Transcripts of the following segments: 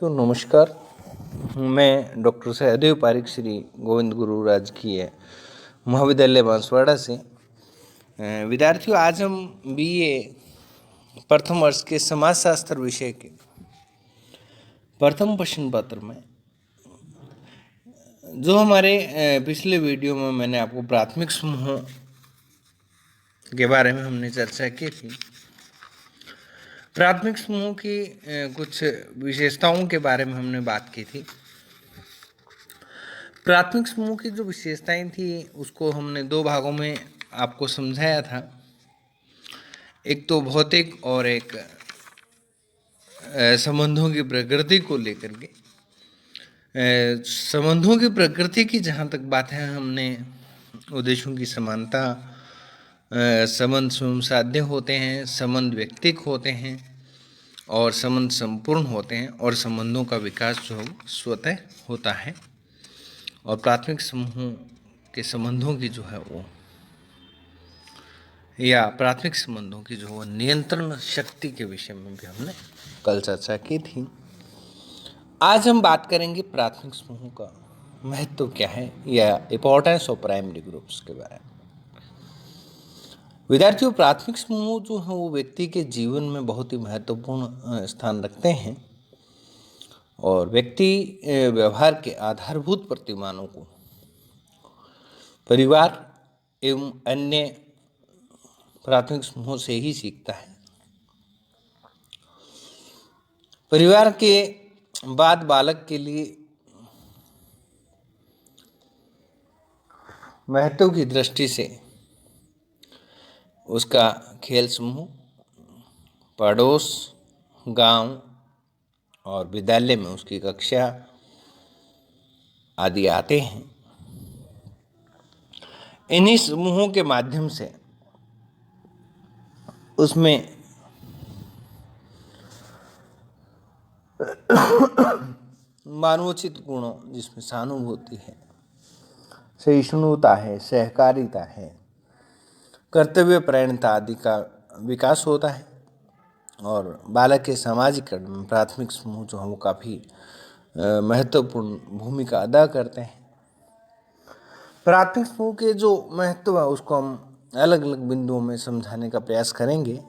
विद्यार्थियों नमस्कार। मैं डॉक्टर सहदेव पारिक श्री गोविंद गुरु राजकीय महाविद्यालय बांसवाड़ा से। विद्यार्थियों आज हम बीए प्रथम वर्ष के समाजशास्त्र विषय के प्रथम प्रश्न पत्र में जो हमारे पिछले वीडियो में मैंने आपको प्राथमिक समूहों के बारे में हमने चर्चा की थी। प्राथमिक समूह की कुछ विशेषताओं के बारे में हमने बात की थी। प्राथमिक समूह की जो विशेषताएं थी उसको हमने दो भागों में आपको समझाया था, एक तो भौतिक और एक संबंधों की प्रकृति को लेकर के। संबंधों की प्रकृति की जहाँ तक बात है, हमने उद्देश्यों की समानता, संबंध सुसाध्य होते हैं, संबंध व्यक्तिक होते हैं और संबंध संपूर्ण होते हैं और संबंधों का विकास जो स्वतः होता है। और प्राथमिक समूहों के संबंधों की जो है वो या प्राथमिक संबंधों की जो वो नियंत्रण शक्ति के विषय में भी हमने कल चर्चा की थी। आज हम बात करेंगे प्राथमिक समूहों का महत्व क्या है या इंपॉर्टेंस ऑफ प्राइमरी ग्रुप्स के बारे में। विद्यार्थियों, प्राथमिक समूह जो है वो व्यक्ति के जीवन में बहुत ही महत्वपूर्ण स्थान रखते हैं और व्यक्ति व्यवहार के आधारभूत प्रतिमानों को परिवार एवं अन्य प्राथमिक समूहों से ही सीखता है। परिवार के बाद बालक के लिए महत्व की दृष्टि से उसका खेल समूह, पड़ोस, गांव और विद्यालय में उसकी कक्षा आदि आते हैं। इन्हीं समूहों के माध्यम से उसमें मानवोचित गुणों जिसमें सहानुभूति है, सहिष्णुता है, सहकारिता है, कर्तव्य परायणता आदि का विकास होता है। और बालक के सामाजिकरण में प्राथमिक समूह जो है वो काफ़ी महत्वपूर्ण भूमिका अदा करते हैं। प्राथमिक समूह के जो महत्व है उसको हम अलग अलग बिंदुओं में समझाने का प्रयास करेंगे।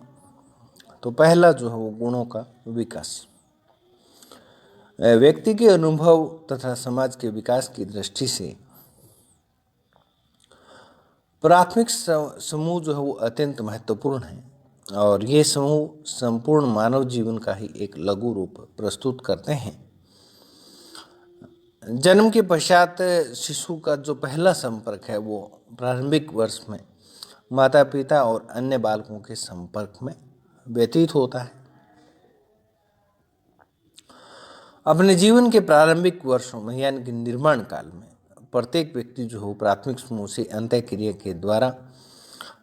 तो पहला जो है वो गुणों का विकास। व्यक्ति के अनुभव तथा समाज के विकास की दृष्टि से प्राथमिक समूह जो है वो अत्यंत महत्वपूर्ण है और ये समूह संपूर्ण मानव जीवन का ही एक लघु रूप प्रस्तुत करते हैं। जन्म के पश्चात शिशु का जो पहला संपर्क है वो प्रारंभिक वर्ष में माता पिता और अन्य बालकों के संपर्क में व्यतीत होता है। अपने जीवन के प्रारंभिक वर्षों में यानी कि निर्माण काल में प्रत्येक व्यक्ति जो हो प्राथमिक समूह से अंतःक्रिया के द्वारा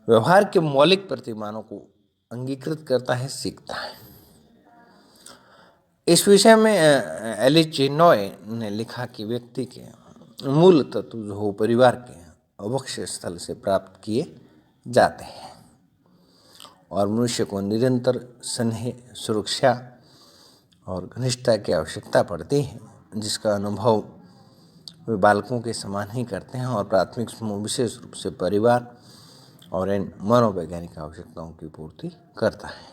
व्यवहार के मौलिक प्रतिमानों को अंगीकृत करता है, सीखता है। इस विषय में एलिस चेनॉय ने लिखा कि व्यक्ति के मूल तत्व जो हो परिवार के अवक्ष स्थल से प्राप्त किए जाते हैं और मनुष्य को निरंतर स्नेह, सुरक्षा और घनिष्ठता की आवश्यकता पड़ती है, जिसका अनुभव वे बालकों के समान ही करते हैं। और प्राथमिक समूह विशेष रूप से परिवार और इन मनोवैज्ञानिक आवश्यकताओं की पूर्ति करता है।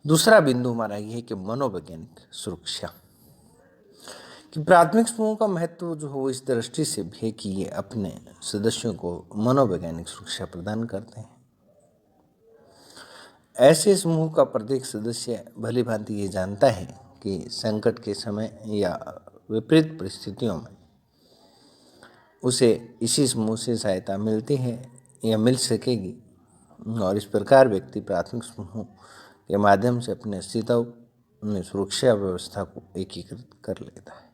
दूसरा बिंदु हमारा ये है कि मनोवैज्ञानिक सुरक्षा। कि प्राथमिक समूह का महत्व जो हो इस दृष्टि से भी है कि ये अपने सदस्यों को मनोवैज्ञानिक सुरक्षा प्रदान करते हैं। ऐसे समूह का प्रत्येक सदस्य भली भांति ये जानता है कि संकट के समय या विपरीत परिस्थितियों में उसे इसी समूह से सहायता मिलती है या मिल सकेगी और इस प्रकार व्यक्ति प्राथमिक समूह के माध्यम से अपने अस्तित्व में सुरक्षा व्यवस्था को एकीकृत कर लेता है।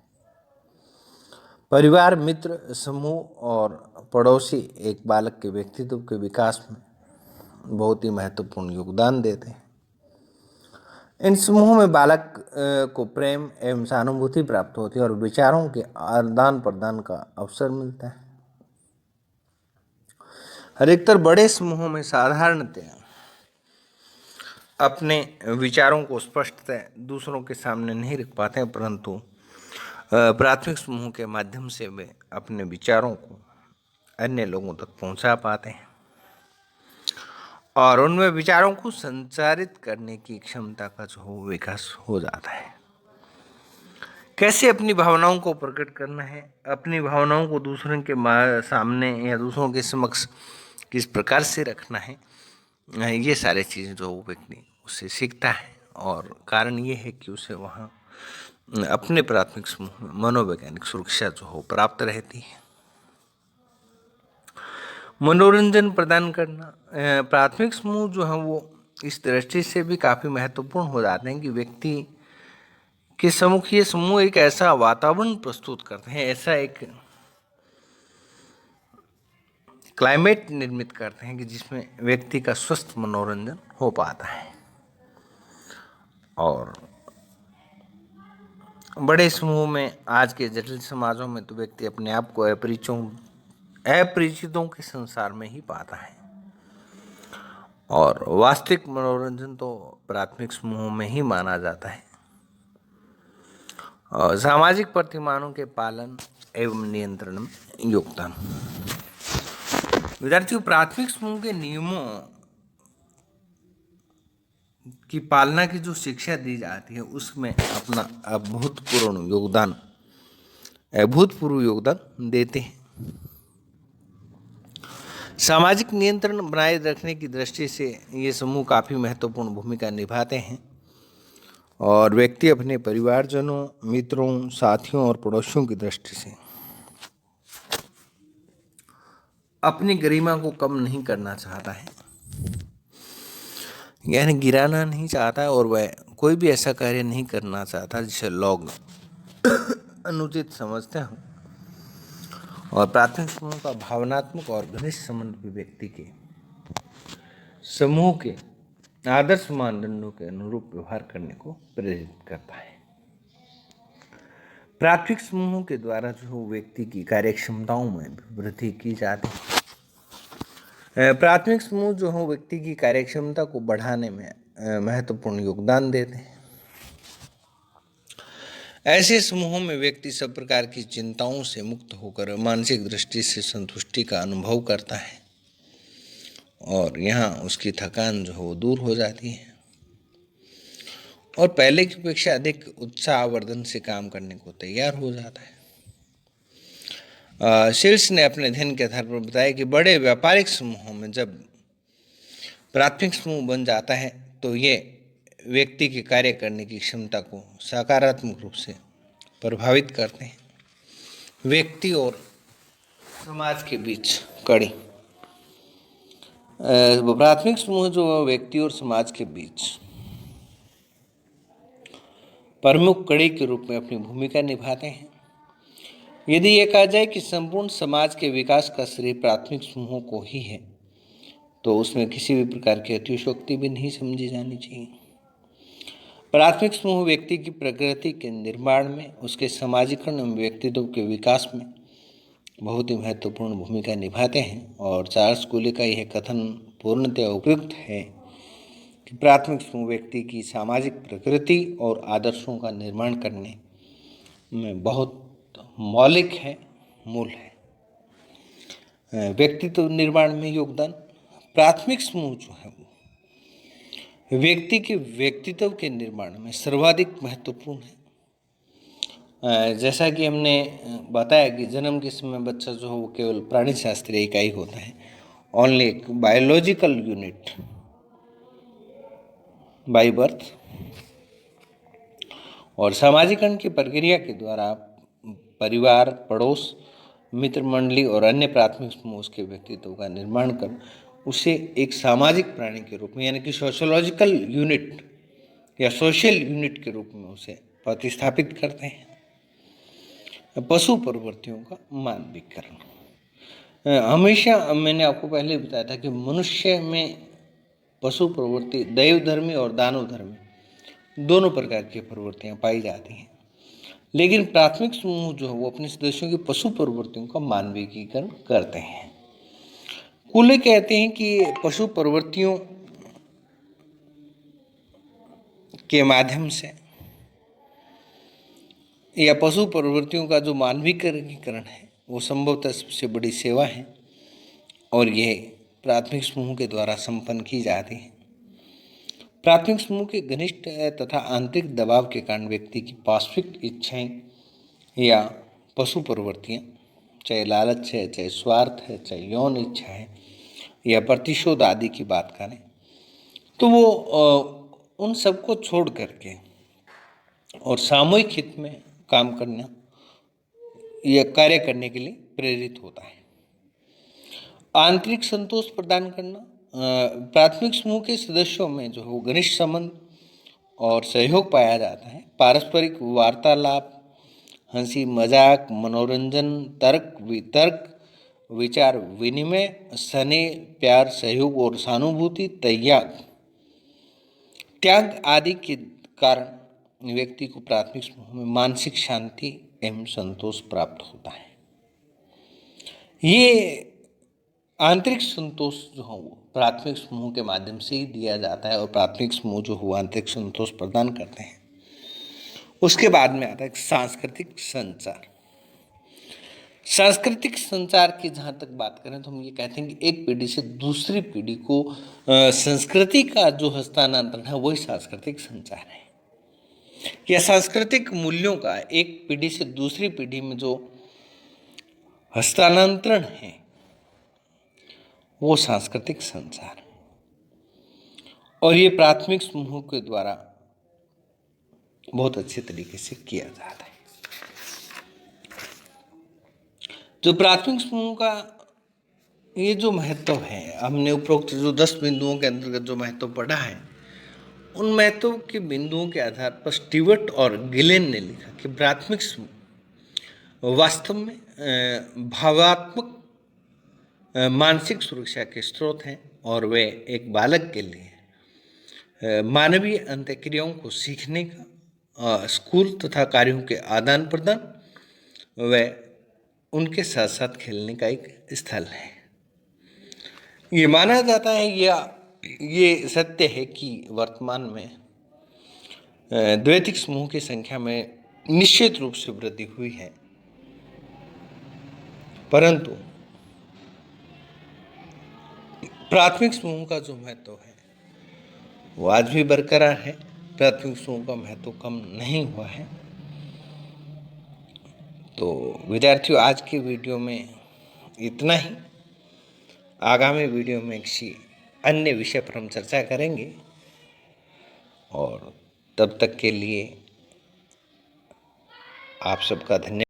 परिवार, मित्र, समूह और पड़ोसी एक बालक के व्यक्तित्व के विकास में बहुत ही महत्वपूर्ण योगदान देते हैं। इन समूहों में बालक को प्रेम एवं सहानुभूति प्राप्त होती है और विचारों के आदान प्रदान का अवसर मिलता है। अधिकतर बड़े समूहों में साधारणतः अपने विचारों को स्पष्टतः दूसरों के सामने नहीं रख पाते हैं, परंतु प्राथमिक समूह के माध्यम से वे अपने विचारों को अन्य लोगों तक पहुंचा पाते हैं और उनमें विचारों को संचारित करने की क्षमता का जो हो विकास हो जाता है। कैसे अपनी भावनाओं को प्रकट करना है, अपनी भावनाओं को दूसरों के सामने या दूसरों के समक्ष किस प्रकार से रखना है, ये सारे चीज़ें जो व्यक्ति उससे सीखता है और कारण ये है कि उसे वहाँ अपने प्राथमिक समूह में मनोवैज्ञानिक सुरक्षा जो हो प्राप्त रहती है। मनोरंजन प्रदान करना, प्राथमिक समूह जो है वो इस दृष्टि से भी काफ़ी महत्वपूर्ण हो जाते हैं कि व्यक्ति के सम्मुख ये समूह एक ऐसा वातावरण प्रस्तुत करते हैं, ऐसा एक क्लाइमेट निर्मित करते हैं कि जिसमें व्यक्ति का स्वस्थ मनोरंजन हो पाता है। और बड़े समूह में आज के जटिल समाजों में तो व्यक्ति अपने आप को अपरिचितों के संसार में ही पाता है और वास्तविक मनोरंजन तो प्राथमिक समूहों में ही माना जाता है। और सामाजिक प्रतिमानों के पालन एवं नियंत्रण में योगदान। विद्यार्थियों, प्राथमिक समूह के नियमों की पालना की जो शिक्षा दी जाती है उसमें अपना अभूतपूर्व योगदान देते हैं। सामाजिक नियंत्रण बनाए रखने की दृष्टि से ये समूह काफ़ी महत्वपूर्ण भूमिका निभाते हैं और व्यक्ति अपने परिवारजनों, मित्रों, साथियों और पड़ोसियों की दृष्टि से अपनी गरिमा को कम नहीं करना चाहता है, यानी गिराना नहीं चाहता है और वह कोई भी ऐसा कार्य नहीं करना चाहता जिसे लोग अनुचित समझते हों। और प्राथमिक समूह का भावनात्मक और घनिष्ठ संबंध भी व्यक्ति के समूह के आदर्श मानदंडों के अनुरूप व्यवहार करने को प्रेरित करता है। प्राथमिक समूहों के द्वारा जो व्यक्ति की कार्यक्षमताओं में वृद्धि की जाती है। प्राथमिक समूह जो हो व्यक्ति की कार्यक्षमता को बढ़ाने में महत्वपूर्ण योगदान देते हैं। ऐसे समूहों में व्यक्ति सब प्रकार की चिंताओं से मुक्त होकर मानसिक दृष्टि से संतुष्टि का अनुभव करता है और यहाँ उसकी थकान जो हो दूर हो जाती है और पहले की अपेक्षा अधिक उत्साहवर्धन से काम करने को तैयार हो जाता है। शिल्स ने अपने अध्ययन के आधार पर बताया कि बड़े व्यापारिक समूहों में जब प्राथमिक समूह बन जाता है तो ये व्यक्ति के कार्य करने की क्षमता को सकारात्मक रूप से प्रभावित करते हैं। व्यक्ति और समाज के बीच कड़ी, प्राथमिक समूह जो व्यक्ति और समाज के बीच प्रमुख कड़ी के रूप में अपनी भूमिका निभाते हैं। यदि यह कहा जाए कि संपूर्ण समाज के विकास का श्रेय प्राथमिक समूहों को ही है तो उसमें किसी भी प्रकार की अतिशयोक्ति भी नहीं समझी जानी चाहिए। प्राथमिक समूह व्यक्ति की प्रकृति के निर्माण में, उसके सामाजिकरण एवं व्यक्तित्व के विकास में बहुत ही महत्वपूर्ण भूमिका निभाते हैं और चार्ल्स कूले का यह कथन पूर्णतः उपयुक्त है कि प्राथमिक समूह व्यक्ति की सामाजिक प्रकृति और आदर्शों का निर्माण करने में बहुत मौलिक है, मूल है। व्यक्तित्व निर्माण में योगदान, प्राथमिक समूह जो है वो व्यक्ति के व्यक्तित्व के निर्माण में सर्वाधिक महत्वपूर्ण है। जैसा कि हमने बताया कि जन्म के समय बच्चा जो हो वो केवल प्राणी शास्त्रीय इकाई होता है, ओनली एक बायोलॉजिकल यूनिट बाय बर्थ, और सामाजिकरण की प्रक्रिया के द्वारा परिवार, पड़ोस, मित्र मंडली और अन्य प्राथमिक समूह उसके व्यक्तित्व का निर्माण कर उसे एक सामाजिक प्राणी के रूप में, यानी कि सोशोलॉजिकल यूनिट या सोशल यूनिट के रूप में उसे प्रतिस्थापित करते हैं। पशु प्रवृत्तियों का मानवीकरण, हमेशा मैंने आपको पहले बताया था कि मनुष्य में पशु प्रवृत्ति दैवधर्मी और दानवधर्मी दोनों प्रकार की प्रवृत्तियां पाई जाती हैं, लेकिन प्राथमिक समूह जो है वो अपने सदस्यों की पशु प्रवृत्तियों का मानवीकीकरण करते हैं। कूले कहते हैं कि पशु प्रवृत्तियों के माध्यम से या पशु प्रवृत्तियों का जो मानवीकरण है वो संभवतः सबसे बड़ी सेवा है और यह प्राथमिक समूह के द्वारा संपन्न की जाती है। प्राथमिक समूह के घनिष्ठ तथा आंतरिक दबाव के कारण व्यक्ति की पार्श्विक इच्छाएं या पशु प्रवृत्तियाँ, चाहे लालच है, चाहे स्वार्थ है, चाहे यौन इच्छा है या प्रतिशोध आदि की बात करें, तो वो उन सबको छोड़ करके और सामूहिक हित में काम करना या कार्य करने के लिए प्रेरित होता है। आंतरिक संतोष प्रदान करना, प्राथमिक समूह के सदस्यों में जो है घनिष्ठ संबंध और सहयोग पाया जाता है। पारस्परिक वार्तालाप, हंसी मजाक, मनोरंजन, तर्क वितर्क, विचार विनिमय, स्नेह, प्यार, सहयोग और सहानुभूति, त्याग आदि के कारण व्यक्ति को प्राथमिक समूह में मानसिक शांति एवं संतोष प्राप्त होता है। ये आंतरिक संतोष जो है वो प्राथमिक समूह के माध्यम से ही दिया जाता है और प्राथमिक समूह जो हुआ आंतरिक संतोष प्रदान करते हैं। उसके बाद में आता है सांस्कृतिक संचार। सांस्कृतिक संचार की जहाँ तक बात करें तो हम ये कहते हैं कि एक पीढ़ी से दूसरी पीढ़ी को संस्कृति का जो हस्तांतरण है वही सांस्कृतिक संचार है। या सांस्कृतिक मूल्यों का एक पीढ़ी से दूसरी पीढ़ी में जो हस्तांतरण है वो सांस्कृतिक संचार, और ये प्राथमिक समूह के द्वारा बहुत अच्छे तरीके से किया जाता है। जो प्राथमिक समूह का ये जो महत्व है, हमने उपरोक्त जो 10 बिंदुओं के अंतर्गत जो महत्व पढ़ा है, उन महत्व के बिंदुओं के आधार पर स्टीवर्ट और गिलेन ने लिखा कि प्राथमिक समूह वास्तव में भावात्मक मानसिक सुरक्षा के स्रोत हैं और वे एक बालक के लिए मानवीय अंतःक्रियाओं को सीखने का, स्कूल तथा कार्यों के आदान प्रदान व उनके साथ साथ खेलने का एक स्थल है। ये माना जाता है या ये सत्य है कि वर्तमान में द्वैतिक समूह की संख्या में निश्चित रूप से वृद्धि हुई है, परंतु प्राथमिक समूह का जो महत्व है वो आज भी बरकरार है। प्राथमिक समूह का महत्व कम नहीं हुआ है। तो विद्यार्थियों, आज की वीडियो में इतना ही। आगामी वीडियो में किसी अन्य विषय पर हम चर्चा करेंगे और तब तक के लिए आप सबका धन्यवाद।